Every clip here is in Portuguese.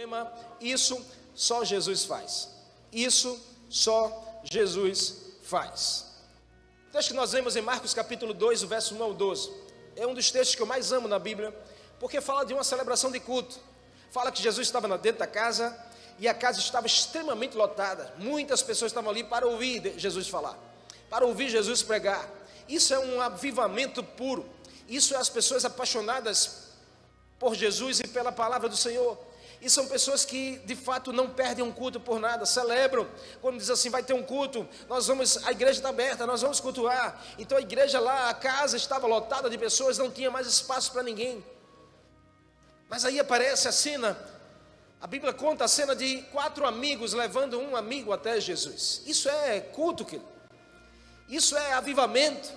tema, isso só Jesus faz. Isso só Jesus faz. O texto que nós vemos em Marcos capítulo 2, o verso 1 ao 12, é um dos textos que eu mais amo na Bíblia, porque fala de uma celebração de culto. Fala que Jesus estava dentro da casa, e a casa estava extremamente lotada. Muitas pessoas estavam ali para ouvir Jesus falar, para ouvir Jesus pregar. Isso é um avivamento puro. Isso é as pessoas apaixonadas por Jesus e pela palavra do Senhor. E são pessoas que de fato não perdem um culto por nada, celebram. Quando diz assim, vai ter um culto, a igreja está aberta, nós vamos cultuar. Então a igreja lá, a casa estava lotada de pessoas, não tinha mais espaço para ninguém. Mas aí aparece a cena, a Bíblia conta a cena de 4 amigos levando um amigo até Jesus. Isso é culto, querido. Isso é avivamento.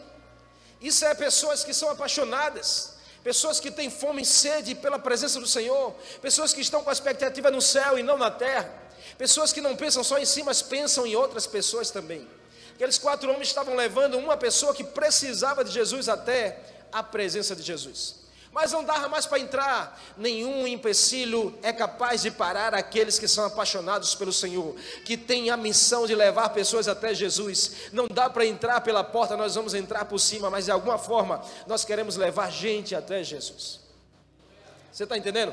Isso é pessoas que são apaixonadas, pessoas que têm fome e sede pela presença do Senhor, pessoas que estão com a expectativa no céu e não na terra, pessoas que não pensam só em si, mas pensam em outras pessoas também. Aqueles 4 homens estavam levando uma pessoa que precisava de Jesus até a presença de Jesus. Mas não dava mais para entrar. Nenhum empecilho é capaz de parar aqueles que são apaixonados pelo Senhor, que têm a missão de levar pessoas até Jesus. Não dá para entrar pela porta, nós vamos entrar por cima, mas de alguma forma nós queremos levar gente até Jesus. Você está entendendo?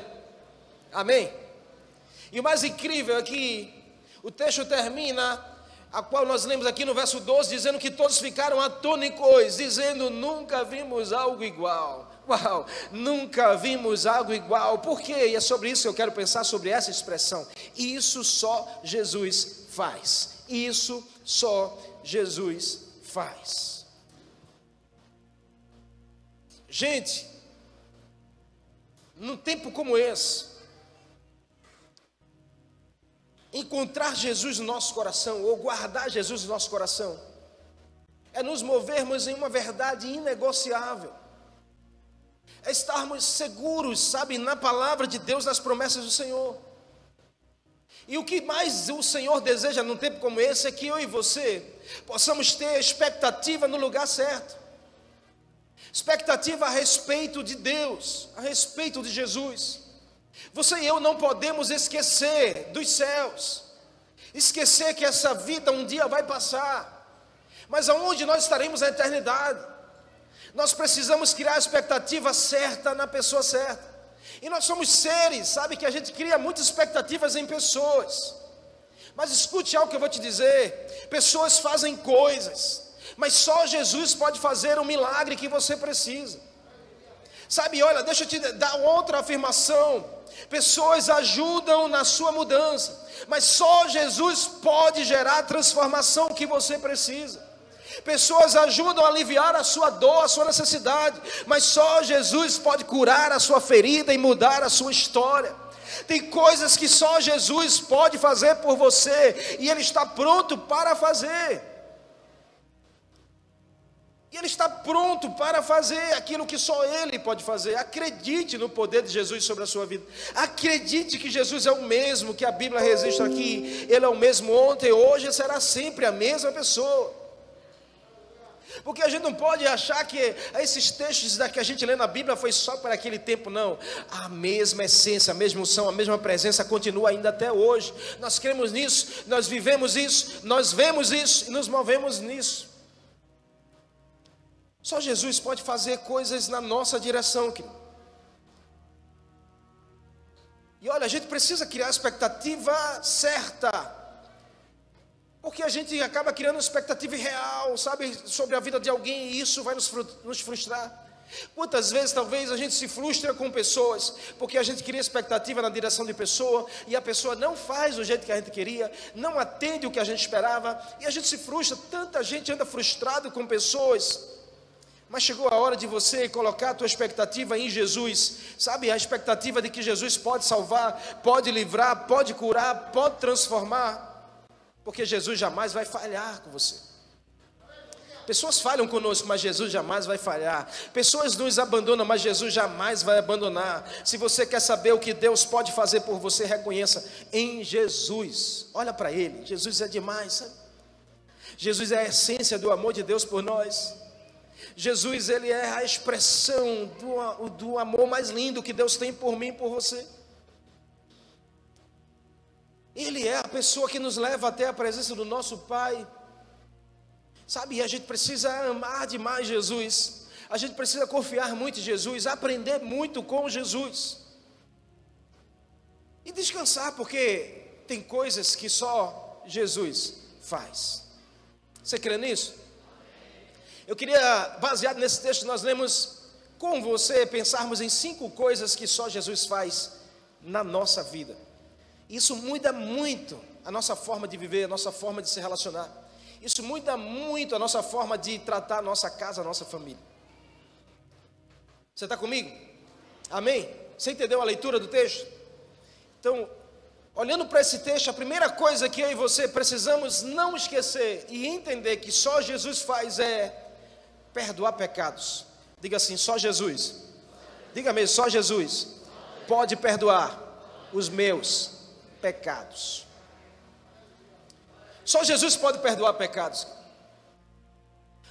Amém? E o mais incrível é que o texto termina, a qual nós lemos aqui no verso 12, dizendo que todos ficaram atônicos, dizendo, nunca vimos algo igual. Uau, nunca vimos algo igual. Por quê? E é sobre isso que eu quero pensar, sobre essa expressão. Isso só Jesus faz. Isso só Jesus faz. Gente, num tempo como esse, encontrar Jesus no nosso coração, ou guardar Jesus no nosso coração, é nos movermos em uma verdade inegociável. É estarmos seguros, sabe, na palavra de Deus, nas promessas do Senhor. E o que mais o Senhor deseja num tempo como esse é que eu e você possamos ter expectativa no lugar certo. Expectativa a respeito de Deus, a respeito de Jesus. Você e eu não podemos esquecer dos céus, esquecer que essa vida um dia vai passar, mas aonde nós estaremos na eternidade? Nós precisamos criar a expectativa certa na pessoa certa. E nós somos seres, sabe, que a gente cria muitas expectativas em pessoas. Mas escute algo que eu vou te dizer. Pessoas fazem coisas, mas só Jesus pode fazer o milagre que você precisa. Sabe, olha, deixa eu te dar outra afirmação. Pessoas ajudam na sua mudança, mas só Jesus pode gerar a transformação que você precisa. Pessoas ajudam a aliviar a sua dor, a sua necessidade, mas só Jesus pode curar a sua ferida e mudar a sua história. Tem coisas que só Jesus pode fazer por você, e Ele está pronto para fazer. E Ele está pronto para fazer aquilo que só Ele pode fazer. Acredite no poder de Jesus sobre a sua vida. Acredite que Jesus é o mesmo que a Bíblia registra aqui. Ele é o mesmo ontem, hoje e será sempre a mesma pessoa. Porque a gente não pode achar que esses textos que a gente lê na Bíblia foi só para aquele tempo, não. A mesma essência, a mesma unção, a mesma presença continua ainda até hoje. Nós cremos nisso, nós vivemos isso, nós vemos isso e nos movemos nisso. Só Jesus pode fazer coisas na nossa direção, querido. E olha, a gente precisa criar a expectativa certa, porque a gente acaba criando uma expectativa irreal, sabe, sobre a vida de alguém, e isso vai nos frustrar. Quantas vezes talvez a gente se frustra com pessoas, porque a gente cria expectativa na direção de pessoa, e a pessoa não faz do jeito que a gente queria, não atende o que a gente esperava, e a gente se frustra. Tanta gente anda frustrado com pessoas. Mas chegou a hora de você colocar a tua expectativa em Jesus, sabe, a expectativa de que Jesus pode salvar, pode livrar, pode curar, pode transformar, porque Jesus jamais vai falhar com você. Pessoas falham conosco, mas Jesus jamais vai falhar. Pessoas nos abandonam, mas Jesus jamais vai abandonar. Se você quer saber o que Deus pode fazer por você, reconheça em Jesus. Olha para Ele, Jesus é demais, sabe? Jesus é a essência do amor de Deus por nós. Jesus, Ele é a expressão do amor mais lindo que Deus tem por mim e por você. Ele é a pessoa que nos leva até a presença do nosso Pai. Sabe, a gente precisa amar demais Jesus. A gente precisa confiar muito em Jesus, aprender muito com Jesus. E descansar, porque tem coisas que só Jesus faz. Você crê nisso? Eu queria, baseado nesse texto, nós lemos com você, pensarmos em 5 coisas que só Jesus faz na nossa vida. Isso muda muito a nossa forma de viver, a nossa forma de se relacionar. Isso muda muito a nossa forma de tratar a nossa casa, a nossa família. Você está comigo? Amém? Você entendeu a leitura do texto? Então, olhando para esse texto, a primeira coisa que eu e você precisamos não esquecer e entender que só Jesus faz é perdoar pecados. Diga assim, só Jesus. Diga mesmo, só Jesus pode perdoar os meus pecados. Só Jesus pode perdoar pecados.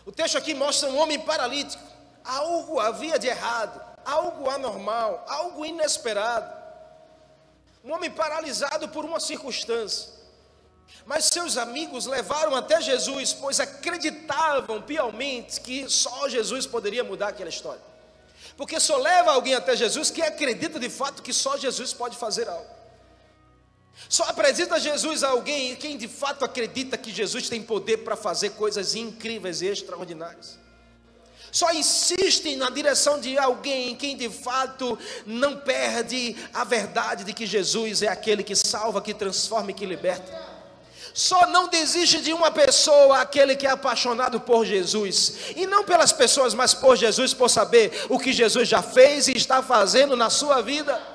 O texto aqui mostra um homem paralítico. Algo havia de errado, algo anormal, algo inesperado. Um homem paralisado por uma circunstância. Mas seus amigos levaram até Jesus, pois acreditavam piamente que só Jesus poderia mudar aquela história. Porque só leva alguém até Jesus que acredita de fato que só Jesus pode fazer algo. Só apresenta Jesus a alguém quem de fato acredita que Jesus tem poder para fazer coisas incríveis e extraordinárias. Só insistem na direção de alguém quem de fato não perde a verdade de que Jesus é aquele que salva, que transforma e que liberta. Só não desiste de uma pessoa aquele que é apaixonado por Jesus, e não pelas pessoas, mas por Jesus, por saber o que Jesus já fez e está fazendo na sua vida.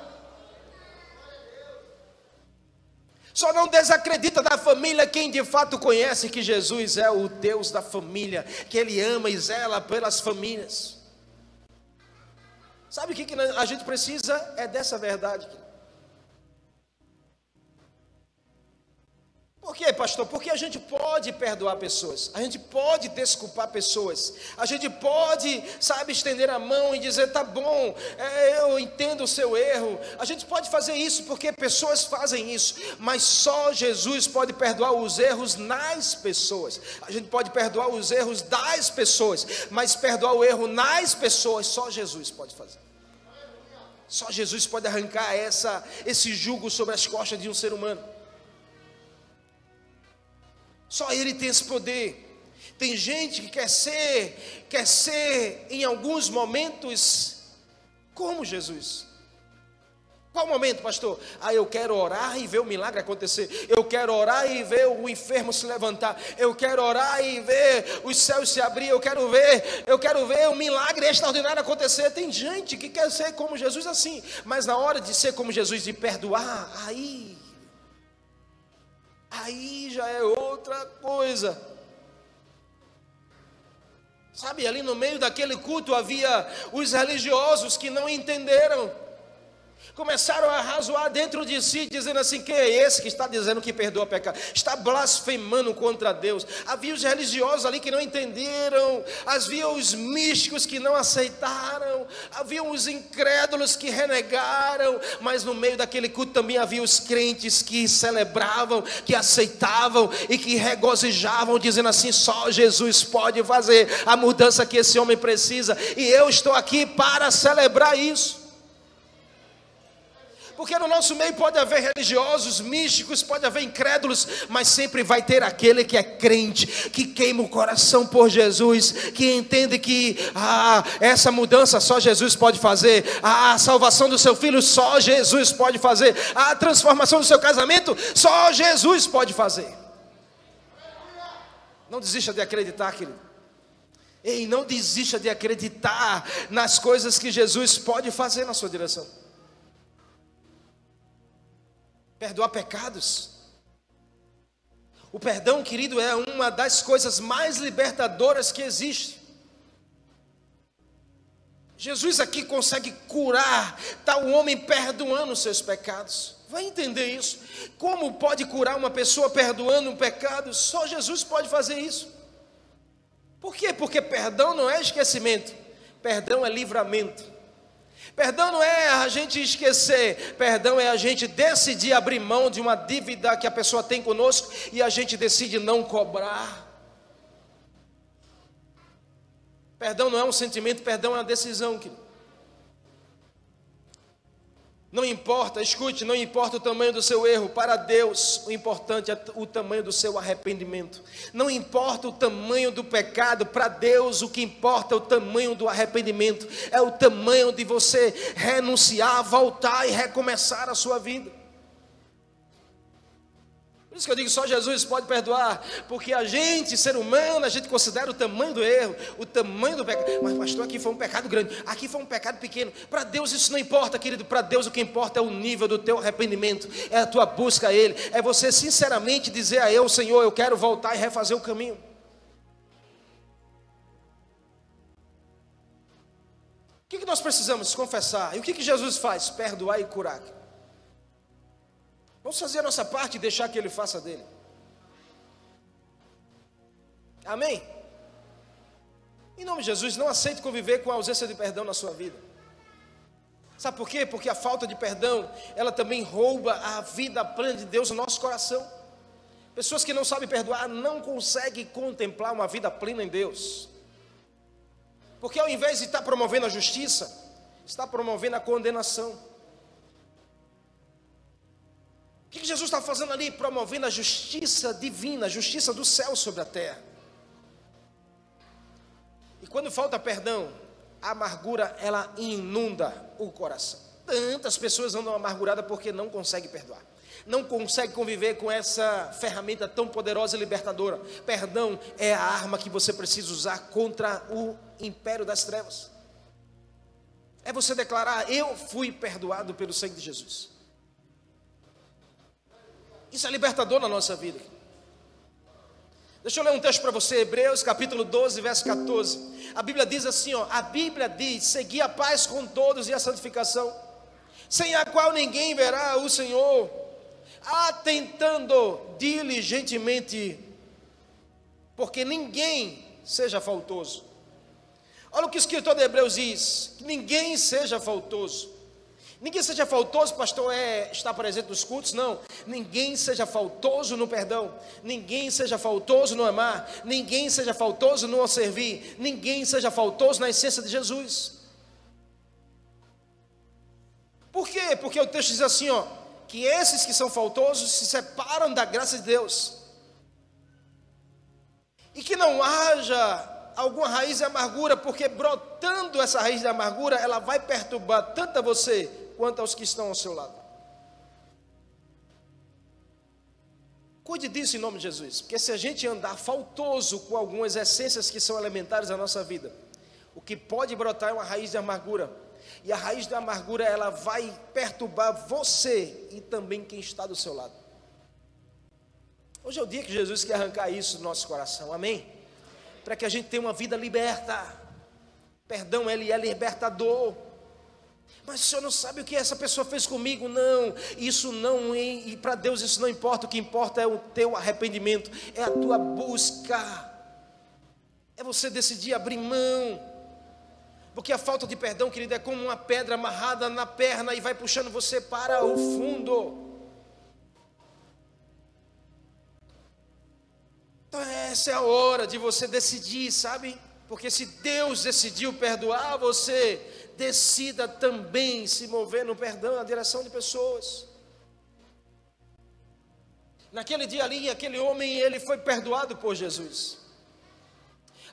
Só não desacredita da família quem de fato conhece que Jesus é o Deus da família, que Ele ama e zela pelas famílias. Sabe o que a gente precisa? É dessa verdade. Por quê, pastor? Porque a gente pode perdoar pessoas, a gente pode desculpar pessoas, a gente pode, sabe, estender a mão e dizer, tá bom, eu entendo o seu erro. A gente pode fazer isso porque pessoas fazem isso, mas só Jesus pode perdoar os erros nas pessoas. A gente pode perdoar os erros das pessoas, mas perdoar o erro nas pessoas, só Jesus pode fazer. Só Jesus pode arrancar esse jugo sobre as costas de um ser humano. Só Ele tem esse poder. Tem gente que quer ser em alguns momentos como Jesus. Qual momento, pastor? Eu quero orar e ver o milagre acontecer. Eu quero orar e ver o enfermo se levantar. Eu quero orar e ver os céus se abrir. Eu quero ver o milagre extraordinário acontecer. Tem gente que quer ser como Jesus assim, mas na hora de ser como Jesus, de perdoar, aí já é outra coisa. Sabe, ali no meio daquele culto havia os religiosos que não entenderam. Começaram a razoar dentro de si, dizendo assim, quem é esse que está dizendo que perdoa pecado? Está blasfemando contra Deus. Havia os religiosos ali que não entenderam, havia os místicos que não aceitaram, havia os incrédulos que renegaram, mas no meio daquele culto também havia os crentes que celebravam, que aceitavam e que regozijavam, dizendo assim, só Jesus pode fazer a mudança que esse homem precisa, e eu estou aqui para celebrar isso. Porque no nosso meio pode haver religiosos, místicos, pode haver incrédulos, mas sempre vai ter aquele que é crente, que queima o coração por Jesus, que entende que essa mudança só Jesus pode fazer, a salvação do seu filho só Jesus pode fazer, a transformação do seu casamento só Jesus pode fazer. Não desista de acreditar, querido. Ei, não desista de acreditar nas coisas que Jesus pode fazer na sua direção. Perdoar pecados. O perdão, querido, é uma das coisas mais libertadoras que existe. Jesus aqui consegue curar tal homem perdoando os seus pecados. Vai entender isso. Como pode curar uma pessoa perdoando um pecado? Só Jesus pode fazer isso. Por quê? Porque perdão não é esquecimento. Perdão é livramento. Perdão não é a gente esquecer, perdão é a gente decidir abrir mão de uma dívida que a pessoa tem conosco e a gente decide não cobrar. Perdão não é um sentimento, perdão é uma decisão, querido. Não importa, escute, não importa o tamanho do seu erro, para Deus o importante é o tamanho do seu arrependimento. Não importa o tamanho do pecado, para Deus o que importa é o tamanho do arrependimento, é o tamanho de você renunciar, voltar e recomeçar a sua vida. Por isso que eu digo, só Jesus pode perdoar, porque a gente, ser humano, a gente considera o tamanho do erro, o tamanho do pecado. Mas pastor, aqui foi um pecado grande, aqui foi um pecado pequeno. Para Deus isso não importa, querido. Para Deus o que importa é o nível do teu arrependimento, é a tua busca a Ele, é você sinceramente dizer a Ele: Senhor, eu quero voltar e refazer o caminho. O que nós precisamos confessar? E o que Jesus faz? Perdoar e curar. Vamos fazer a nossa parte e deixar que Ele faça dele. Amém? Em nome de Jesus, não aceite conviver com a ausência de perdão na sua vida. Sabe por quê? Porque a falta de perdão, ela também rouba a vida plena de Deus no nosso coração. Pessoas que não sabem perdoar não conseguem contemplar uma vida plena em Deus. Porque ao invés de estar promovendo a justiça, está promovendo a condenação. O que Jesus está fazendo ali? Promovendo a justiça divina, a justiça do céu sobre a terra. E quando falta perdão, a amargura, ela inunda o coração. Tantas pessoas andam amarguradas porque não conseguem perdoar, não conseguem conviver com essa ferramenta tão poderosa e libertadora. Perdão é a arma que você precisa usar contra o império das trevas. É você declarar: eu fui perdoado pelo sangue de Jesus. Isso é libertador na nossa vida. Deixa eu ler um texto para você, Hebreus capítulo 12, verso 14. A Bíblia diz assim, a Bíblia diz: segui a paz com todos e a santificação, sem a qual ninguém verá o Senhor, atentando diligentemente, porque ninguém seja faltoso. Olha o que o escritor de Hebreus diz: que ninguém seja faltoso. Ninguém seja faltoso, pastor, estar presente nos cultos, não. Ninguém seja faltoso no perdão, ninguém seja faltoso no amar, ninguém seja faltoso no servir, ninguém seja faltoso na essência de Jesus. Por quê? Porque o texto diz assim, que esses que são faltosos se separam da graça de Deus, e que não haja alguma raiz de amargura, porque brotando essa raiz de amargura, ela vai perturbar tanto a você quanto aos que estão ao seu lado. Cuide disso em nome de Jesus, porque se a gente andar faltoso com algumas essências que são elementares da nossa vida, o que pode brotar é uma raiz de amargura, e a raiz da amargura, ela vai perturbar você e também quem está do seu lado. Hoje é o dia que Jesus quer arrancar isso do nosso coração, amém? Para que a gente tenha uma vida liberta. Perdão, ele é libertador. Mas o senhor não sabe o que essa pessoa fez comigo? Não, isso não, e para Deus isso não importa. O que importa é o teu arrependimento, é a tua busca, é você decidir abrir mão. Porque a falta de perdão, querido, é como uma pedra amarrada na perna e vai puxando você para o fundo. Então essa é a hora de você decidir, sabe? Porque se Deus decidiu perdoar você, decida também se mover no perdão, na direção de pessoas. Naquele dia ali, aquele homem, ele foi perdoado por Jesus.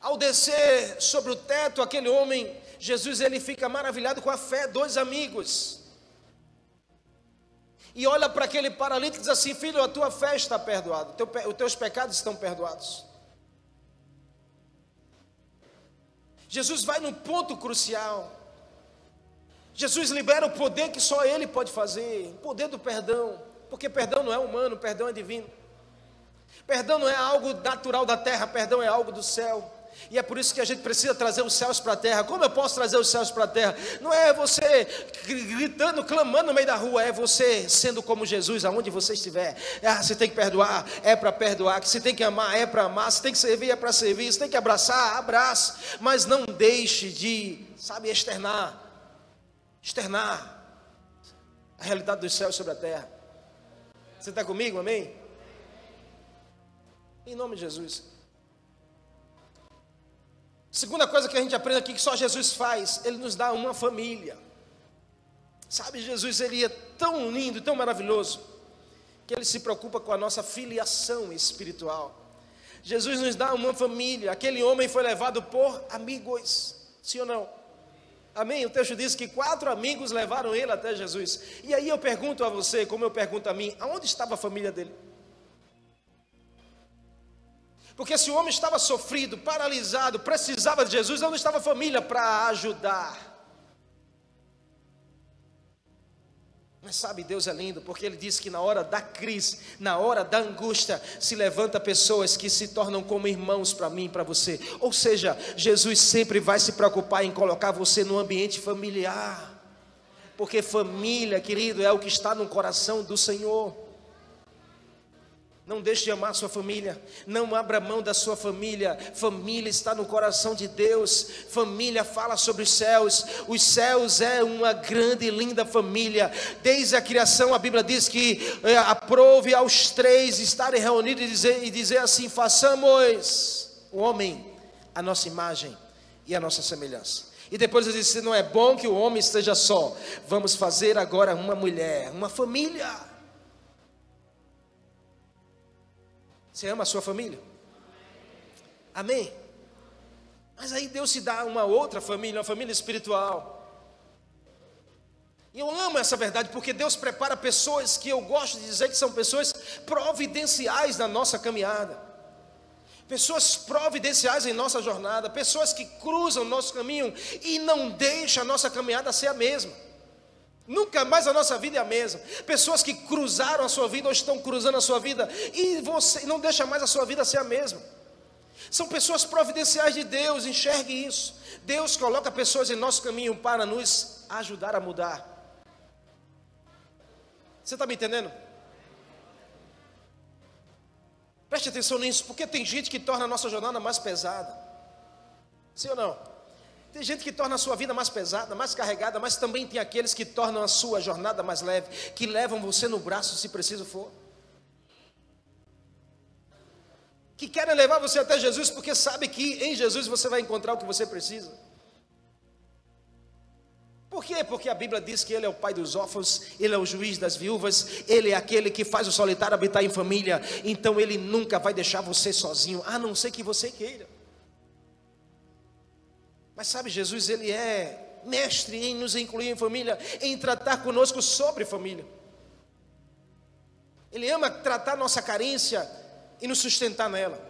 Ao descer sobre o teto, aquele homem, Jesus, ele fica maravilhado com a fé, dois amigos. E olha para aquele paralítico e diz assim: filho, a tua fé está perdoada, os teus pecados estão perdoados. Jesus vai no ponto crucial. Jesus libera o poder que só Ele pode fazer, o poder do perdão, porque perdão não é humano, perdão é divino. Perdão não é algo natural da terra, perdão é algo do céu. E é por isso que a gente precisa trazer os céus para a terra. Como eu posso trazer os céus para a terra? Não é você gritando, clamando no meio da rua, é você sendo como Jesus, aonde você estiver. Você tem que perdoar, é para perdoar. Se tem que amar, é para amar. Se tem que servir, é para servir. Se tem que abraçar, abraça. Mas não deixe de, externar. externar a realidade dos céus sobre a terra. Você está comigo, amém? Em nome de Jesus. Segunda coisa que a gente aprende aqui que só Jesus faz, Ele nos dá uma família. Sabe, Jesus, Ele é tão lindo, tão maravilhoso, que Ele se preocupa com a nossa filiação espiritual. Jesus nos dá uma família. Aquele homem foi levado por amigos, sim ou não? Amém? O texto diz que 4 amigos levaram ele até Jesus. E aí eu pergunto a você, como eu pergunto a mim, aonde estava a família dele? Porque se o homem estava sofrido, paralisado, precisava de Jesus, onde estava a família para ajudar? Mas sabe, Deus é lindo, porque Ele diz que na hora da crise, na hora da angústia, se levanta pessoas que se tornam como irmãos para mim e para você. Ou seja, Jesus sempre vai se preocupar em colocar você no ambiente familiar. Porque família, querido, é o que está no coração do Senhor. Não deixe de amar a sua família, não abra mão da sua família. Família está no coração de Deus. Família fala sobre os céus é uma grande e linda família. Desde a criação a Bíblia diz que aprove aos 3 estarem reunidos e dizer assim: façamos o homem a nossa imagem e a nossa semelhança. E depois ele disse: não é bom que o homem esteja só, vamos fazer agora uma mulher, uma família. Você ama a sua família? Amém? Mas aí Deus se dá uma outra família, uma família espiritual. E eu amo essa verdade, porque Deus prepara pessoas que eu gosto de dizer que são pessoas providenciais na nossa caminhada. Pessoas providenciais em nossa jornada, pessoas que cruzam o nosso caminho e não deixam a nossa caminhada ser a mesma. Nunca mais a nossa vida é a mesma. Pessoas que cruzaram a sua vida ou estão cruzando a sua vida e você não deixa mais a sua vida ser a mesma. São pessoas providenciais de Deus, enxergue isso. Deus coloca pessoas em nosso caminho para nos ajudar a mudar. Você está me entendendo? Preste atenção nisso, porque tem gente que torna a nossa jornada mais pesada. Sim ou não? Tem gente que torna a sua vida mais pesada, mais carregada, mas também tem aqueles que tornam a sua jornada mais leve, que levam você no braço se preciso for. Que querem levar você até Jesus porque sabe que em Jesus você vai encontrar o que você precisa. Por quê? Porque a Bíblia diz que Ele é o pai dos órfãos, Ele é o juiz das viúvas, Ele é aquele que faz o solitário habitar em família. Então Ele nunca vai deixar você sozinho, a não ser que você queira. Mas sabe, Jesus, Ele é mestre em nos incluir em família, em tratar conosco sobre família. Ele ama tratar nossa carência e nos sustentar nela.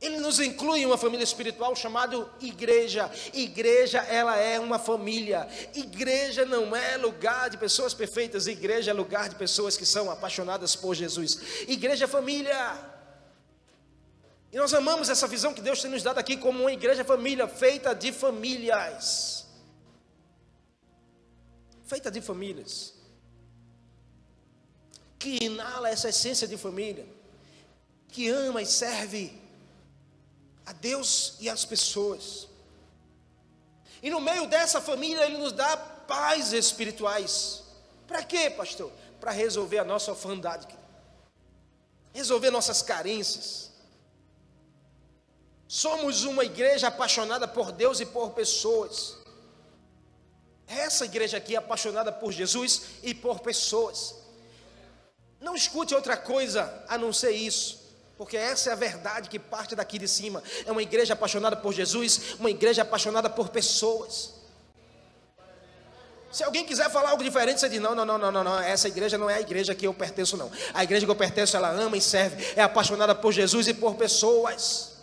Ele nos inclui em uma família espiritual chamada igreja. Igreja, ela é uma família. Igreja não é lugar de pessoas perfeitas. Igreja é lugar de pessoas que são apaixonadas por Jesus. Igreja é família. E nós amamos essa visão que Deus tem nos dado aqui como uma igreja família, feita de famílias. Feita de famílias. Que inala essa essência de família. Que ama e serve a Deus e as pessoas. E no meio dessa família Ele nos dá paz espirituais. Para quê, pastor? Para resolver a nossa orfandade. Resolver nossas carências. Somos uma igreja apaixonada por Deus e por pessoas. Essa igreja aqui é apaixonada por Jesus e por pessoas. Não escute outra coisa a não ser isso, porque essa é a verdade que parte daqui de cima. É uma igreja apaixonada por Jesus, uma igreja apaixonada por pessoas. Se alguém quiser falar algo diferente, você diz: não, essa igreja não é a igreja que eu pertenço, não. A igreja que eu pertenço, ela ama e serve, é apaixonada por Jesus e por pessoas.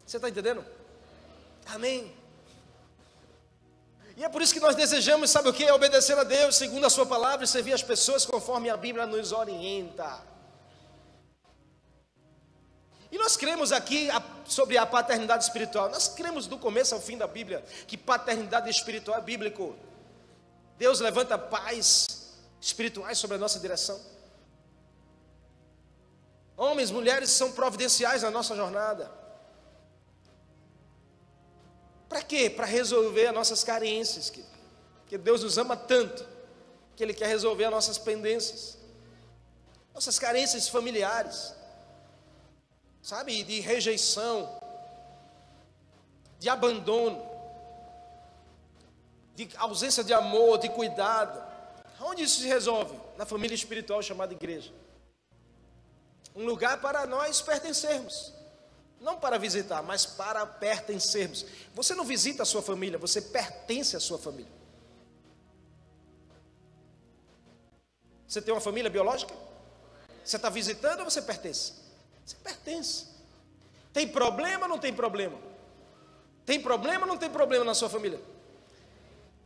Você está entendendo? Amém. E é por isso que nós desejamos, sabe o que? Obedecer a Deus segundo a sua palavra e servir as pessoas conforme a Bíblia nos orienta. E nós cremos aqui sobre a paternidade espiritual. Nós cremos do começo ao fim da Bíblia que paternidade espiritual é bíblico. Deus levanta pais espirituais sobre a nossa direção. Homens, mulheres são providenciais na nossa jornada. Para quê? Para resolver as nossas carências, porque Deus nos ama tanto, que Ele quer resolver as nossas pendências, nossas carências familiares, sabe, de rejeição, de abandono, de ausência de amor, de cuidado. Onde isso se resolve? Na família espiritual chamada igreja. Um lugar para nós pertencermos. Não para visitar, mas para pertencermos. Você não visita a sua família, você pertence à sua família. Você tem uma família biológica? Você está visitando ou você pertence? Você pertence. Tem problema ou não tem problema? Tem problema ou não tem problema na sua família?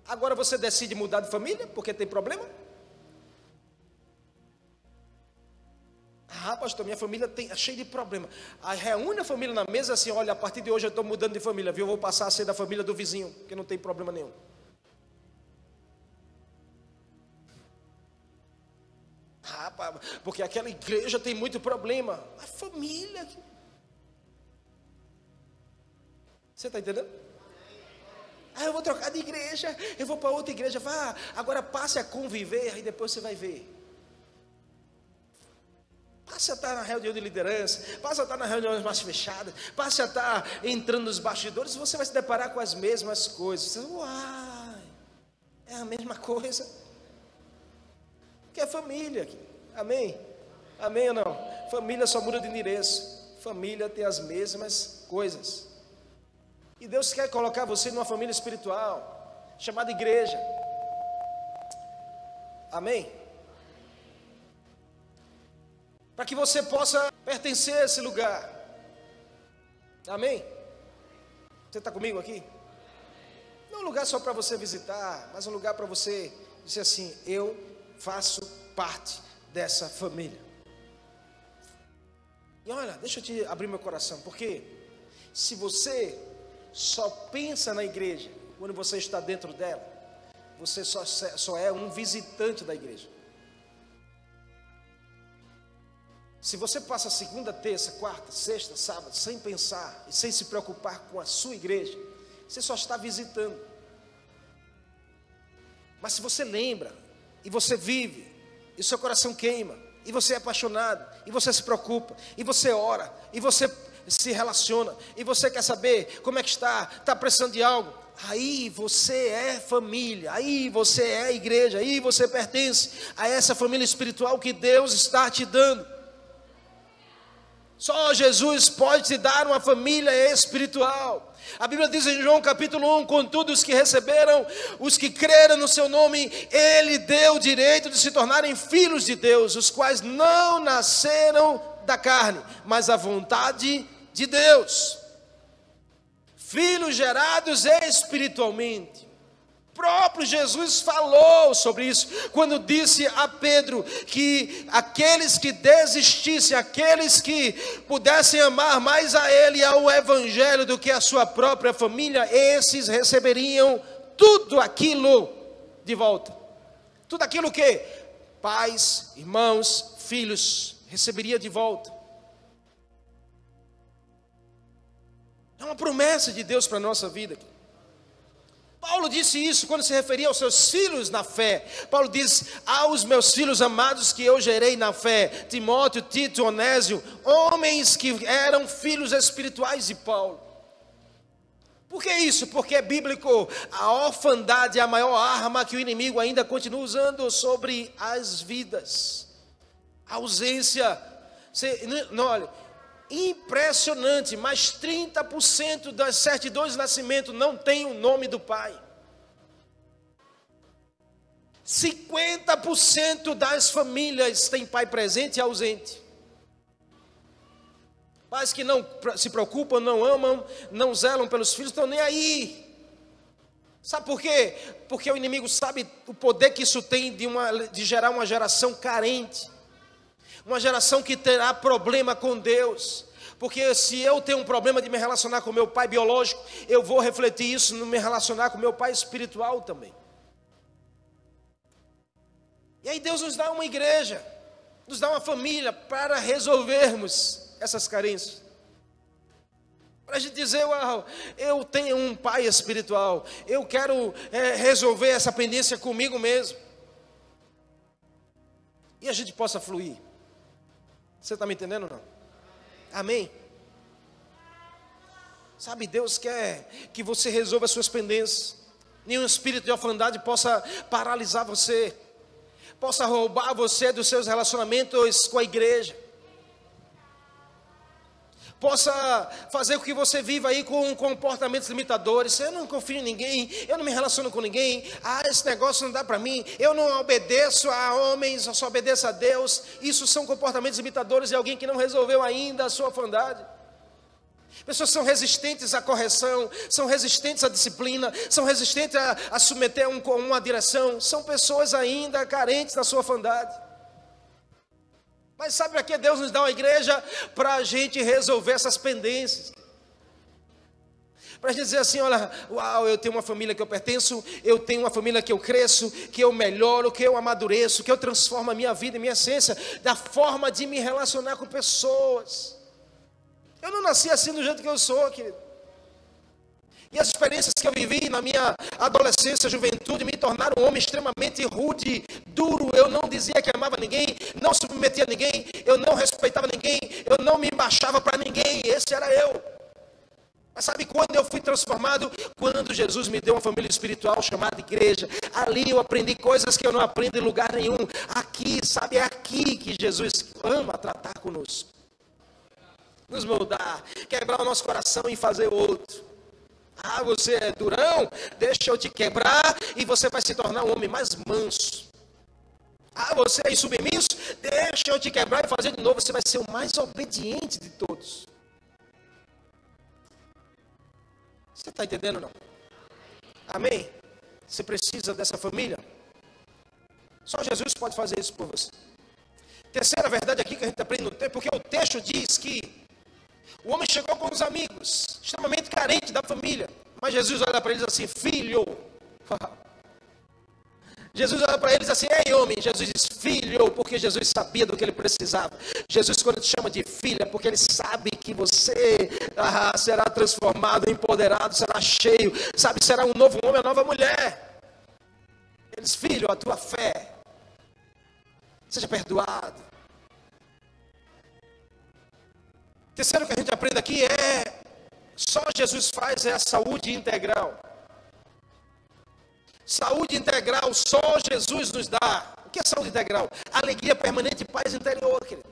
Agora você decide mudar de família porque tem problema? Ah, pastor, minha família é cheia de problema. Aí reúne a família na mesa assim, olha, a partir de hoje eu estou mudando de família, viu? Eu vou passar a ser da família do vizinho, porque não tem problema nenhum. Ah, porque aquela igreja tem muito problema. A família. Você está entendendo? Ah, eu vou trocar de igreja, eu vou para outra igreja. Vá, agora passe a conviver, aí depois você vai ver. Passe a estar na reunião de liderança, passe a estar nas reuniões mais fechadas, passe a estar entrando nos bastidores, você vai se deparar com as mesmas coisas. Você, uai, é a mesma coisa. Que é família. Amém? Amém ou não? Família só muda de endereço. Família tem as mesmas coisas. E Deus quer colocar você numa família espiritual, chamada igreja. Amém? Para que você possa pertencer a esse lugar. Amém? Você está comigo aqui? Não é um lugar só para você visitar, mas um lugar para você dizer assim, eu faço parte dessa família. E olha, deixa eu te abrir meu coração, porque se você só pensa na igreja quando você está dentro dela, você só é um visitante da igreja. Se você passa segunda, terça, quarta, sexta, sábado, sem pensar e sem se preocupar com a sua igreja, você só está visitando. Mas se você lembra, e você vive, e seu coração queima, e você é apaixonado, e você se preocupa, e você ora, e você se relaciona, e você quer saber como é que está precisando de algo, aí você é família, aí você é igreja, aí você pertence a essa família espiritual que Deus está te dando. Só Jesus pode te dar uma família espiritual. A Bíblia diz em João capítulo 1, contudo os que receberam, os que creram no seu nome, Ele deu o direito de se tornarem filhos de Deus, os quais não nasceram da carne, mas a vontade de Deus. Filhos gerados espiritualmente. O próprio Jesus falou sobre isso, quando disse a Pedro que aqueles que desistissem, aqueles que pudessem amar mais a Ele e ao Evangelho do que a sua própria família, esses receberiam tudo aquilo de volta. Tudo aquilo que pais, irmãos, filhos receberia de volta. É uma promessa de Deus para a nossa vida. Paulo disse isso quando se referia aos seus filhos na fé. Paulo diz, aos meus filhos amados que eu gerei na fé, Timóteo, Tito, Onésio, homens que eram filhos espirituais de Paulo. Por que isso? Porque é bíblico. A orfandade é a maior arma que o inimigo ainda continua usando sobre as vidas. A ausência, olha, impressionante, mas 30% das certidões de nascimento não tem o nome do pai. 50% das famílias têm pai presente e ausente. Pais que não se preocupam, não amam, não zelam pelos filhos, estão nem aí. Sabe por quê? Porque o inimigo sabe o poder que isso tem de gerar uma geração carente. Uma geração que terá problema com Deus. Porque se eu tenho um problema de me relacionar com meu pai biológico, eu vou refletir isso no me relacionar com meu pai espiritual também. E aí Deus nos dá uma igreja, nos dá uma família para resolvermos essas carências. Para a gente dizer, uau, eu tenho um pai espiritual, eu quero resolver essa pendência comigo mesmo. E a gente possa fluir. Você está me entendendo ou não? Amém? Sabe, Deus quer que você resolva as suas pendências. Nenhum espírito de orfandade possa paralisar você, possa roubar você dos seus relacionamentos com a igreja, possa fazer com que você viva aí com comportamentos limitadores. Eu não confio em ninguém, eu não me relaciono com ninguém, esse negócio não dá para mim, eu não obedeço a homens, eu só obedeço a Deus. Isso são comportamentos limitadores de alguém que não resolveu ainda a sua orfandade. Pessoas são resistentes à correção, são resistentes à disciplina, são resistentes a submeter uma direção, são pessoas ainda carentes da sua orfandade. Mas sabe para que Deus nos dá uma igreja? Para a gente resolver essas pendências. Para a gente dizer assim, olha, uau, eu tenho uma família que eu pertenço, eu tenho uma família que eu cresço, que eu melhoro, que eu amadureço, que eu transformo a minha vida e minha essência, da forma de me relacionar com pessoas. Eu não nasci assim do jeito que eu sou, querido. E as experiências que eu vivi na minha adolescência, juventude, me tornaram um homem extremamente rude, duro. Eu não dizia que amava ninguém, não submetia a ninguém, eu não respeitava ninguém, eu não me baixava para ninguém. Esse era eu. Mas sabe quando eu fui transformado? Quando Jesus me deu uma família espiritual chamada igreja. Ali eu aprendi coisas que eu não aprendo em lugar nenhum. Aqui, sabe, é aqui que Jesus ama tratar conosco. Nos moldar, quebrar o nosso coração e fazer outro. Você é durão? Deixa eu te quebrar e você vai se tornar um homem mais manso. Você é insubmisso? Deixa eu te quebrar e fazer de novo. Você vai ser o mais obediente de todos. Você está entendendo ou não? Amém? Você precisa dessa família? Só Jesus pode fazer isso por você. Terceira verdade aqui que a gente aprende no texto, porque o texto diz que o homem chegou com os amigos, extremamente carente da família. Mas Jesus olha para eles assim, filho. Jesus olha para eles assim, ei homem. Jesus diz, filho, porque Jesus sabia do que ele precisava. Jesus, quando te chama de filha, porque ele sabe que você será transformado, empoderado, será cheio, sabe, será um novo homem, uma nova mulher. Ele diz, filho, a tua fé, seja perdoado. Terceiro que a gente aprende aqui só Jesus faz a saúde integral. Saúde integral só Jesus nos dá. O que é saúde integral? Alegria permanente e paz interior, querido.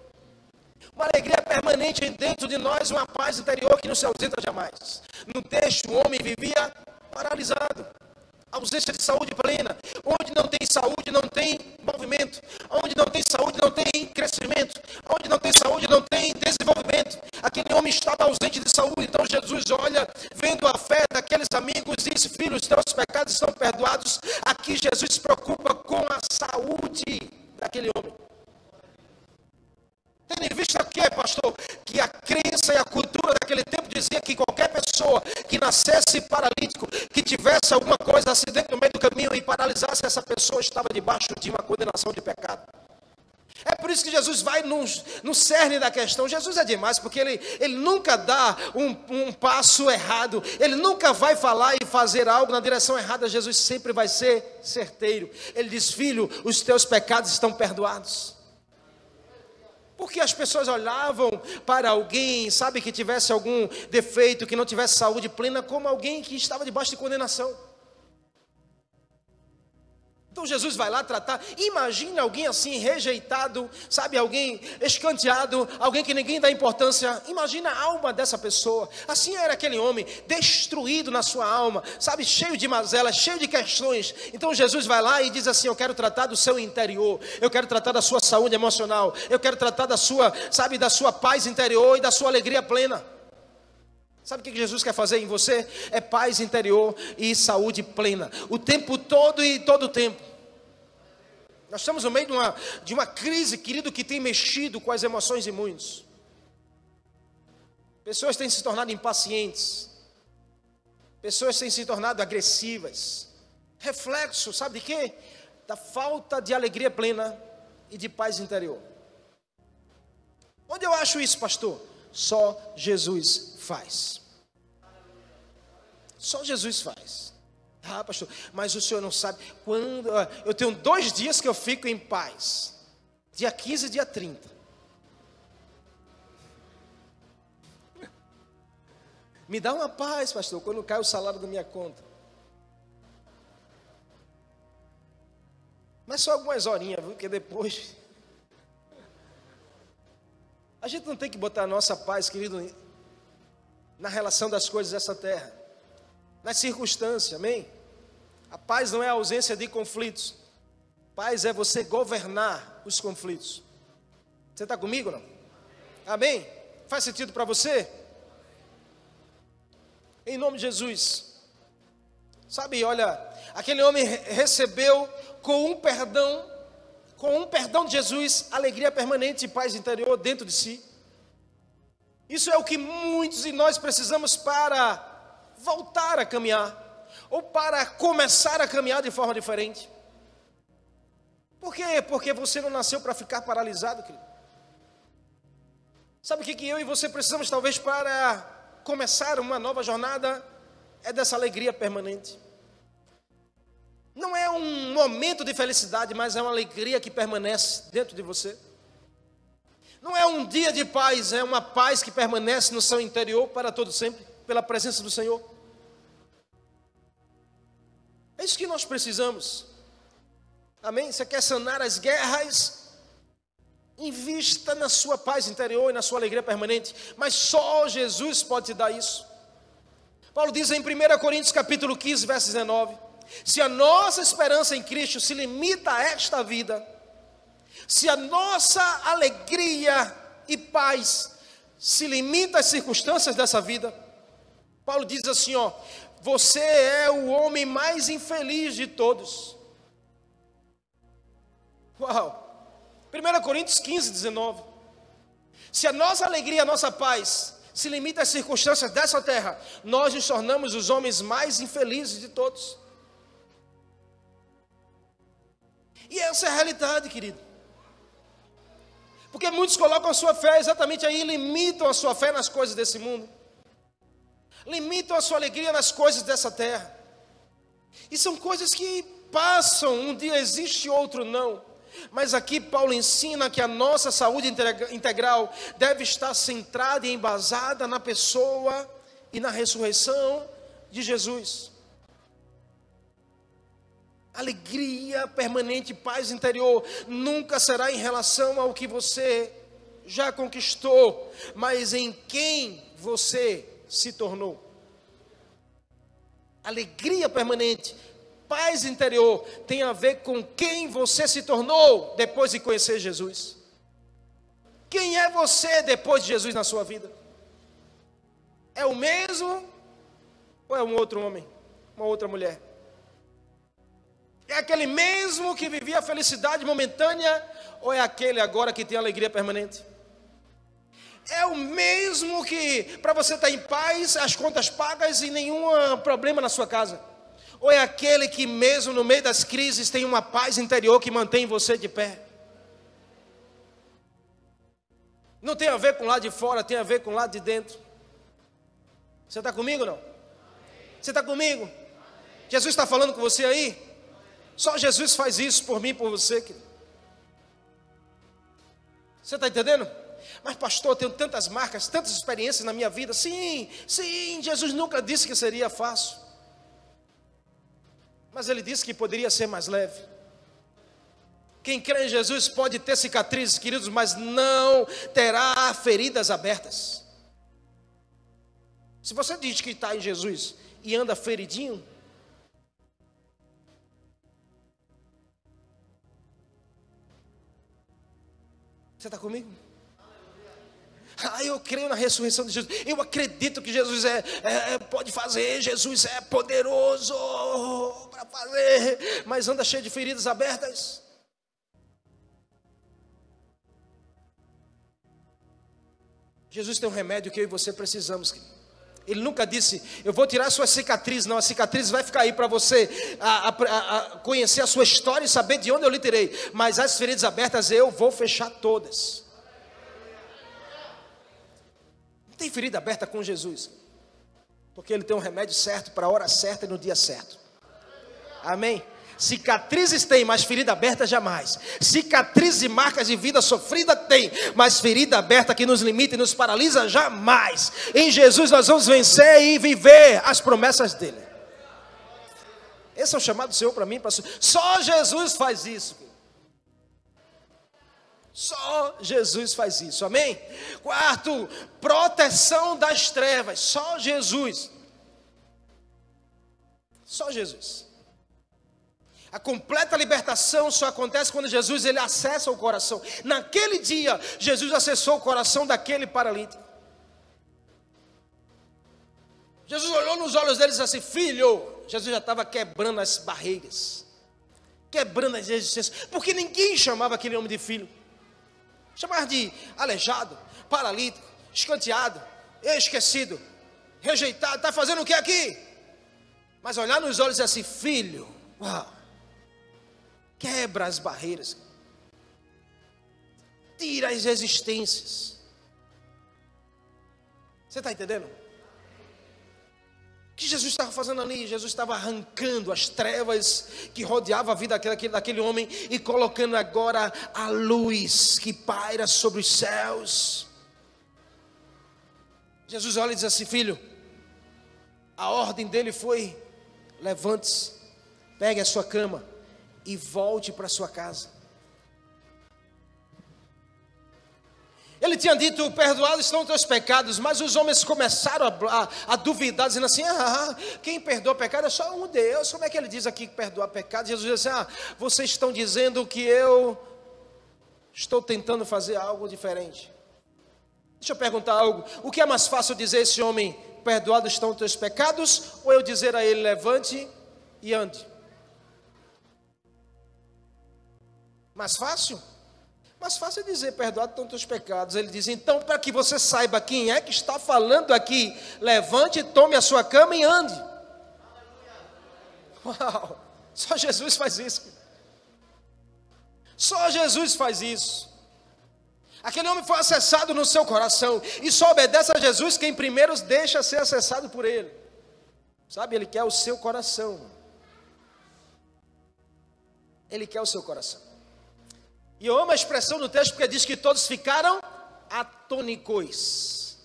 Uma alegria permanente dentro de nós, uma paz interior que não se ausenta jamais. No texto, o homem vivia paralisado. Ausência de saúde plena. Onde não tem saúde, não tem movimento. Onde não tem saúde, não tem crescimento. Onde não tem saúde, não tem desenvolvimento. Aquele homem estava ausente de saúde. Então Jesus olha, vendo a fé daqueles amigos, e diz, filho, os teus pecados estão perdoados. Aqui Jesus se preocupa com a saúde daquele homem. Tendo em vista o que, pastor? Que a crença e a cultura daquele tempo dizia que qualquer pessoa que nascesse paralítico, que tivesse alguma coisa, acidente no meio do caminho e paralisasse, essa pessoa estava debaixo de uma condenação de pecado. É por isso que Jesus vai no cerne da questão. Jesus é demais, porque ele nunca dá um passo errado. Ele nunca vai falar e fazer algo na direção errada. Jesus sempre vai ser certeiro. Ele diz, filho, os teus pecados estão perdoados. Porque as pessoas olhavam para alguém, sabe, que tivesse algum defeito, que não tivesse saúde plena, como alguém que estava debaixo de condenação. Então Jesus vai lá tratar. Imagina alguém assim, rejeitado, sabe, alguém escanteado, alguém que ninguém dá importância. Imagina a alma dessa pessoa. Assim era aquele homem, destruído na sua alma, sabe, cheio de mazelas, cheio de questões. Então Jesus vai lá e diz assim, eu quero tratar do seu interior, eu quero tratar da sua saúde emocional, eu quero tratar da sua, sabe, da sua paz interior e da sua alegria plena. Sabe o que Jesus quer fazer em você? É paz interior e saúde plena. O tempo todo e todo o tempo. Nós estamos no meio de uma crise, querido, que tem mexido com as emoções de muitos. Pessoas têm se tornado impacientes. Pessoas têm se tornado agressivas. Reflexo, sabe de quê? Da falta de alegria plena e de paz interior. Onde eu acho isso, pastor? Só Jesus faz. Só Jesus faz. Ah, pastor, mas o senhor não sabe quando. Eu tenho 2 dias que eu fico em paz. Dia 15 e dia 30. Me dá uma paz, pastor, quando cai o salário da minha conta. Mas só algumas horinhas, viu? Porque depois... A gente não tem que botar a nossa paz, querido, na relação das coisas dessa terra, nas circunstâncias, amém? A paz não é a ausência de conflitos. Paz é você governar os conflitos. Você está comigo, não? Amém? Faz sentido para você? Em nome de Jesus. Sabe, olha, aquele homem recebeu com um perdão de Jesus, alegria permanente e paz interior dentro de si. Isso é o que muitos de nós precisamos para voltar a caminhar, ou para começar a caminhar de forma diferente. Por quê? Porque você não nasceu para ficar paralisado, querido. Sabe o que eu e você precisamos talvez para começar uma nova jornada? É dessa alegria permanente. Não é um momento de felicidade, mas é uma alegria que permanece dentro de você. Não é um dia de paz, é uma paz que permanece no seu interior para todo sempre, pela presença do Senhor. É isso que nós precisamos. Amém? Você quer sanar as guerras? Invista na sua paz interior e na sua alegria permanente. Mas só Jesus pode te dar isso. Paulo diz em 1 Coríntios capítulo 15, verso 19: se a nossa esperança em Cristo se limita a esta vida, se a nossa alegria e paz se limita às circunstâncias dessa vida, Paulo diz assim, ó: você é o homem mais infeliz de todos. Uau! 1 Coríntios 15, 19. Se a nossa alegria, a nossa paz se limita às circunstâncias dessa terra, nós nos tornamos os homens mais infelizes de todos. E essa é a realidade, querido. Porque muitos colocam a sua fé exatamente aí, limitam a sua fé nas coisas desse mundo, limitam a sua alegria nas coisas dessa terra. E são coisas que passam, um dia existe, outro não. Mas aqui Paulo ensina que a nossa saúde integral deve estar centrada e embasada na pessoa e na ressurreição de Jesus. Alegria permanente, paz interior, nunca será em relação ao que você já conquistou, mas em quem você se tornou. Alegria permanente, paz interior, tem a ver com quem você se tornou depois de conhecer Jesus. Quem é você depois de Jesus na sua vida? É o mesmo ou é um outro homem, uma outra mulher? É aquele mesmo que vivia a felicidade momentânea ou é aquele agora que tem alegria permanente? É o mesmo que para você estar em paz, as contas pagas e nenhum problema na sua casa? Ou é aquele que mesmo no meio das crises tem uma paz interior que mantém você de pé? Não tem a ver com o lado de fora, tem a ver com o lado de dentro. Você está comigo ou não? Você está comigo? Jesus está falando com você aí? Só Jesus faz isso por mim e por você, querido. Você está entendendo? Mas pastor, eu tenho tantas marcas, tantas experiências na minha vida. Sim, Jesus nunca disse que seria fácil, mas Ele disse que poderia ser mais leve. Quem crê em Jesus pode ter cicatrizes, queridos, mas não terá feridas abertas. Se você diz que está em Jesus e anda feridinho, você está comigo? Eu creio na ressurreição de Jesus. Eu acredito que Jesus pode fazer. Jesus é poderoso para fazer. Mas anda cheio de feridas abertas. Jesus tem um remédio que eu e você precisamos. Ele nunca disse, eu vou tirar suas cicatrizes. Não, a cicatriz vai ficar aí para você conhecer a sua história e saber de onde eu lhe tirei. Mas as feridas abertas eu vou fechar todas. Tem ferida aberta com Jesus? Porque Ele tem um remédio certo para a hora certa e no dia certo. Amém? Cicatrizes tem, mas ferida aberta jamais. Cicatrizes e marcas de vida sofrida tem, mas ferida aberta que nos limita e nos paralisa jamais. Em Jesus nós vamos vencer e viver as promessas dEle. Esse é o chamado do Senhor para mim, pastor. Só Jesus faz isso. Só Jesus faz isso, amém? Quarto, proteção das trevas. Só Jesus. Só Jesus. A completa libertação só acontece quando Jesus ele acessa o coração. Naquele dia, Jesus acessou o coração daquele paralítico. Jesus olhou nos olhos dele e disse assim: filho. Jesus já estava quebrando as barreiras, quebrando as resistências, porque ninguém chamava aquele homem de filho. Chamava de aleijado, paralítico, escanteado, esquecido, rejeitado. Está fazendo o que aqui? Mas olhar nos olhos e dizer assim: filho, uau. Quebra as barreiras, tira as resistências. Você está entendendo? O que Jesus estava fazendo ali? Jesus estava arrancando as trevas que rodeavam a vida daquele homem e colocando agora a luz que paira sobre os céus. Jesus olha e diz assim: filho, a ordem dele foi: levante-se, pegue a sua cama e volte para sua casa. Ele tinha dito: perdoados estão os teus pecados. Mas os homens começaram a duvidar, dizendo assim: quem perdoa pecado é só um Deus. Como é que ele diz aqui que perdoa pecado? Jesus disse assim: vocês estão dizendo que eu estou tentando fazer algo diferente. Deixa eu perguntar algo: o que é mais fácil dizer a esse homem: perdoados estão os teus pecados, ou eu dizer a ele: levante e ande? Mais fácil? Mais fácil é dizer: perdoado estão os teus pecados. Ele diz: então, para que você saiba quem é que está falando aqui, levante, tome a sua cama e ande. Uau, só Jesus faz isso. Só Jesus faz isso. Aquele homem foi acessado no seu coração, e só obedece a Jesus quem primeiro deixa ser acessado por Ele. Sabe, Ele quer o seu coração. Ele quer o seu coração. E eu amo a expressão no texto, porque diz que todos ficaram atônicos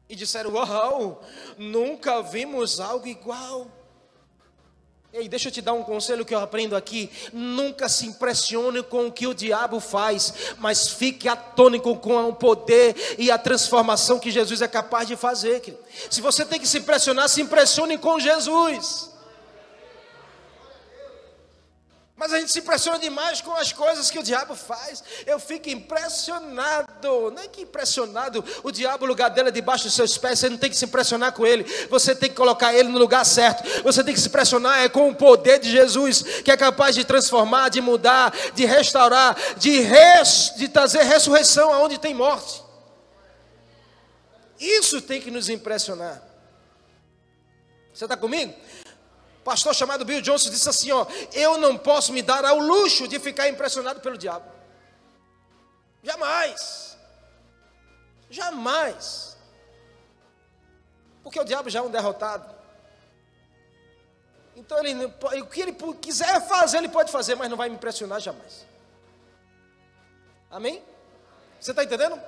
e disseram: uau, nunca vimos algo igual. Ei, deixa eu te dar um conselho que eu aprendo aqui: nunca se impressione com o que o diabo faz, mas fique atônico com o poder e a transformação que Jesus é capaz de fazer. Se você tem que se impressionar, se impressione com Jesus. Mas a gente se impressiona demais com as coisas que o diabo faz. Eu fico impressionado. Nem que impressionado. O diabo, o lugar dele é debaixo dos seus pés. Você não tem que se impressionar com ele. Você tem que colocar ele no lugar certo. Você tem que se impressionar com o poder de Jesus, que é capaz de transformar, de mudar, de restaurar, de trazer ressurreição aonde tem morte. Isso tem que nos impressionar. Você está comigo? Pastor chamado Bill Johnson disse assim: eu não posso me dar ao luxo de ficar impressionado pelo diabo. Jamais. Jamais. Porque o diabo já é um derrotado. Então o que ele quiser fazer, ele pode fazer, mas não vai me impressionar jamais. Amém? Você está entendendo?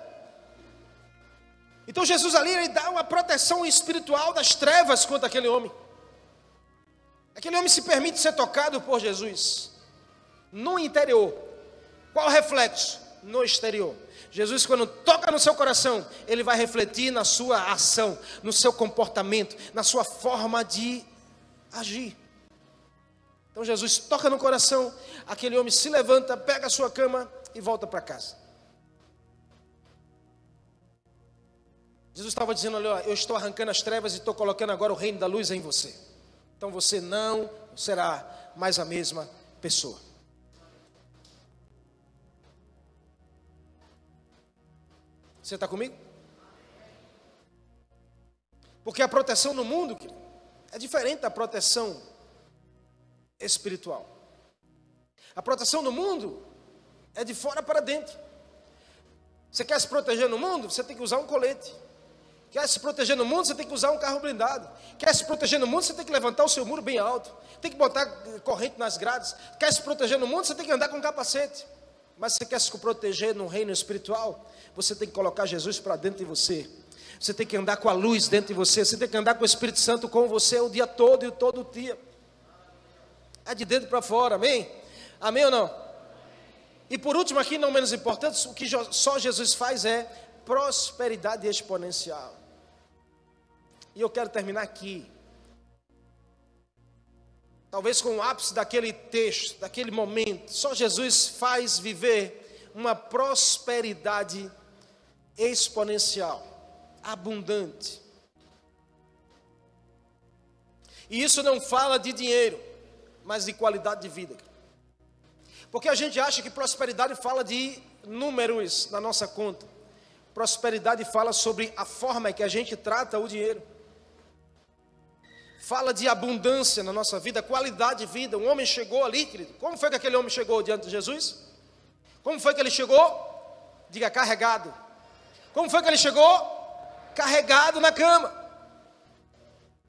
Então Jesus ali, ele dá uma proteção espiritual das trevas contra aquele homem. Aquele homem se permite ser tocado por Jesus no interior. Qual o reflexo? No exterior. Jesus, quando toca no seu coração, ele vai refletir na sua ação, no seu comportamento, na sua forma de agir. Então Jesus toca no coração, aquele homem se levanta, pega a sua cama e volta para casa. Jesus estava dizendo: olha, eu estou arrancando as trevas e estou colocando agora o reino da luz em você. Então você não será mais a mesma pessoa. Você está comigo? Porque a proteção no mundo é diferente da proteção espiritual. A proteção no mundo é de fora para dentro. Você quer se proteger no mundo? Você tem que usar um colete. Quer se proteger no mundo, você tem que usar um carro blindado. Quer se proteger no mundo, você tem que levantar o seu muro bem alto. Tem que botar corrente nas grades. Quer se proteger no mundo, você tem que andar com capacete. Mas se você quer se proteger no reino espiritual, você tem que colocar Jesus para dentro de você. Você tem que andar com a luz dentro de você. Você tem que andar com o Espírito Santo com você o dia todo e todo o dia. É de dentro para fora, amém? Amém ou não? E por último aqui, não menos importante, o que só Jesus faz é prosperidade exponencial. E eu quero terminar aqui. Talvez com o ápice daquele texto, daquele momento. Só Jesus faz viver uma prosperidade exponencial, abundante. E isso não fala de dinheiro, mas de qualidade de vida. Porque a gente acha que prosperidade fala de números na nossa conta. Prosperidade fala sobre a forma que a gente trata o dinheiro. Fala de abundância na nossa vida, qualidade de vida. Um homem chegou ali, querido. Como foi que aquele homem chegou diante de Jesus? Como foi que ele chegou? Diga, carregado. Como foi que ele chegou? Carregado na cama.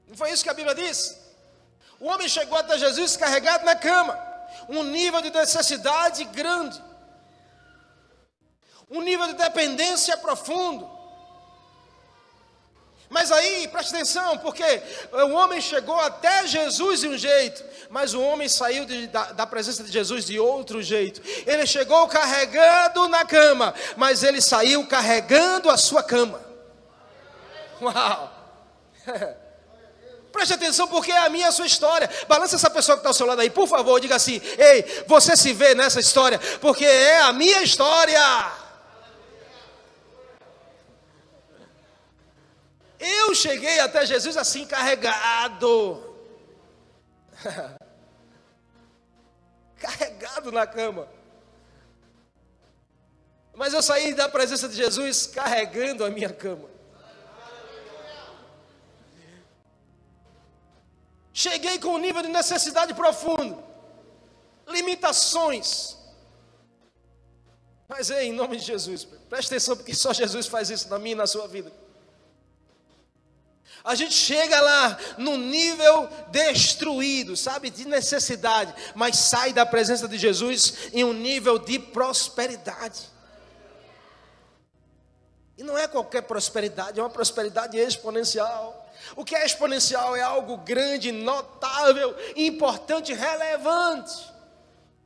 Não foi isso que a Bíblia diz? O homem chegou até Jesus carregado na cama. Um nível de necessidade grande. Um nível de dependência profundo. Mas aí, preste atenção, porque o homem chegou até Jesus de um jeito, mas o homem saiu da presença de Jesus de outro jeito. Ele chegou carregando na cama, mas ele saiu carregando a sua cama. Uau! Preste atenção, porque é a minha e a sua história. Balança essa pessoa que está ao seu lado aí, por favor, diga assim: ei, você se vê nessa história, porque é a minha história. Eu cheguei até Jesus assim, carregado. Carregado na cama. Mas eu saí da presença de Jesus carregando a minha cama. Cheguei com um nível de necessidade profundo. Limitações. Mas em nome de Jesus, preste atenção, porque só Jesus faz isso na minha e na sua vida. A gente chega lá no nível destruído, sabe, de necessidade, mas sai da presença de Jesus em um nível de prosperidade. E não é qualquer prosperidade, é uma prosperidade exponencial. O que é exponencial é algo grande, notável, importante, relevante.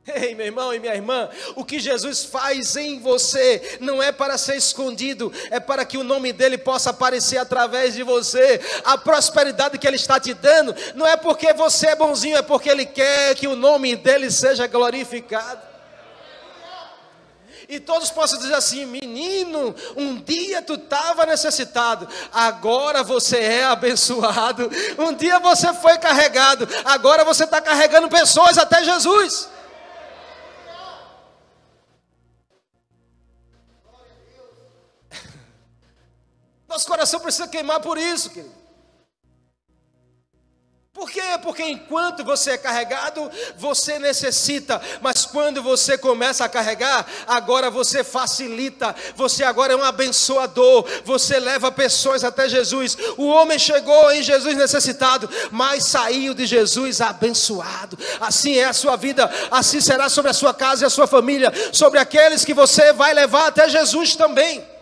Ei, meu irmão e minha irmã, o que Jesus faz em você não é para ser escondido, é para que o nome dele possa aparecer através de você. A prosperidade que ele está te dando não é porque você é bonzinho, é porque ele quer que o nome dele seja glorificado. E todos possam dizer assim: menino, um dia tu estava necessitado, agora você é abençoado. Um dia você foi carregado, agora você está carregando pessoas até Jesus. Nosso coração precisa queimar por isso, querido. Por quê? Porque enquanto você é carregado, você necessita. Mas quando você começa a carregar, agora você facilita. Você agora é um abençoador. Você leva pessoas até Jesus. O homem chegou em Jesus necessitado, mas saiu de Jesus abençoado. Assim é a sua vida. Assim será sobre a sua casa e a sua família. Sobre aqueles que você vai levar até Jesus também.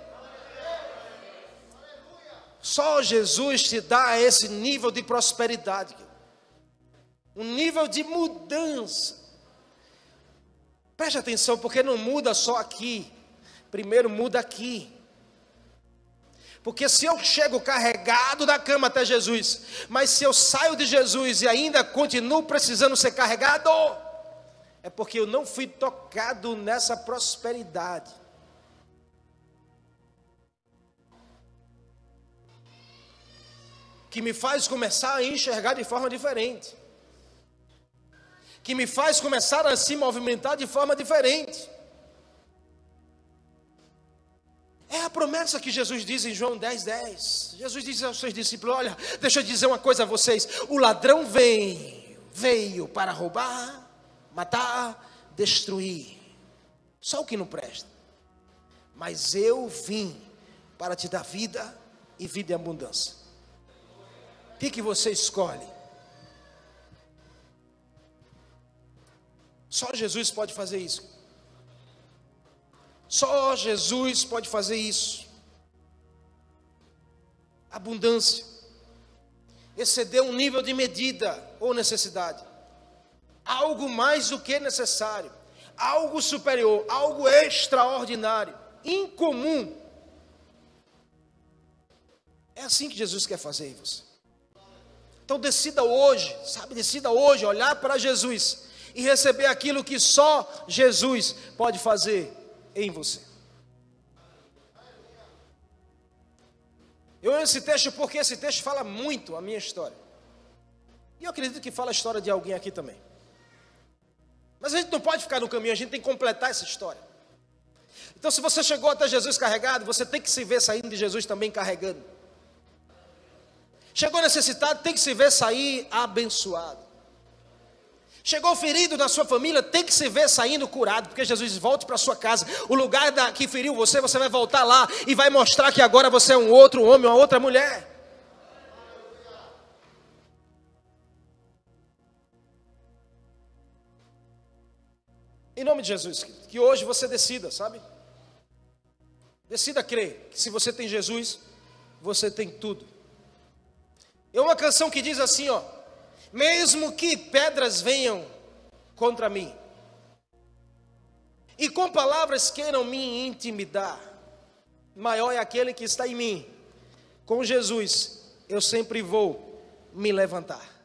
Só Jesus te dá esse nível de prosperidade. Um nível de mudança. Preste atenção, porque não muda só aqui. Primeiro muda aqui. Porque se eu chego carregado da cama até Jesus, mas se eu saio de Jesus e ainda continuo precisando ser carregado, é porque eu não fui tocado nessa prosperidade. Que me faz começar a enxergar de forma diferente. Que me faz começar a se movimentar de forma diferente. É a promessa que Jesus diz em João 10:10. Jesus diz aos seus discípulos: olha, deixa eu dizer uma coisa a vocês. O ladrão veio para roubar, matar, destruir. Só o que não presta. Mas eu vim para te dar vida e vida em abundância. O que você escolhe? Só Jesus pode fazer isso. Só Jesus pode fazer isso. Abundância. Exceder um nível de medida ou necessidade. Algo mais do que necessário. Algo superior, algo extraordinário, incomum. É assim que Jesus quer fazer em você. Então decida hoje, decida hoje olhar para Jesus e receber aquilo que só Jesus pode fazer em você. Eu amo esse texto porque esse texto fala muito a minha história. E eu acredito que fala a história de alguém aqui também. Mas a gente não pode ficar no caminho, a gente tem que completar essa história. Então, se você chegou até Jesus carregado, você tem que se ver saindo de Jesus também carregando. Chegou necessitado, tem que se ver sair abençoado. Chegou ferido na sua família, tem que se ver saindo curado, porque Jesus volte para sua casa. O lugar que feriu você, você vai voltar lá e vai mostrar que agora você é um outro homem, uma outra mulher. Em nome de Jesus, que hoje você decida, Decida crer que se você tem Jesus, você tem tudo. É uma canção que diz assim, mesmo que pedras venham contra mim, e com palavras queiram me intimidar, maior é aquele que está em mim. Com Jesus, eu sempre vou me levantar.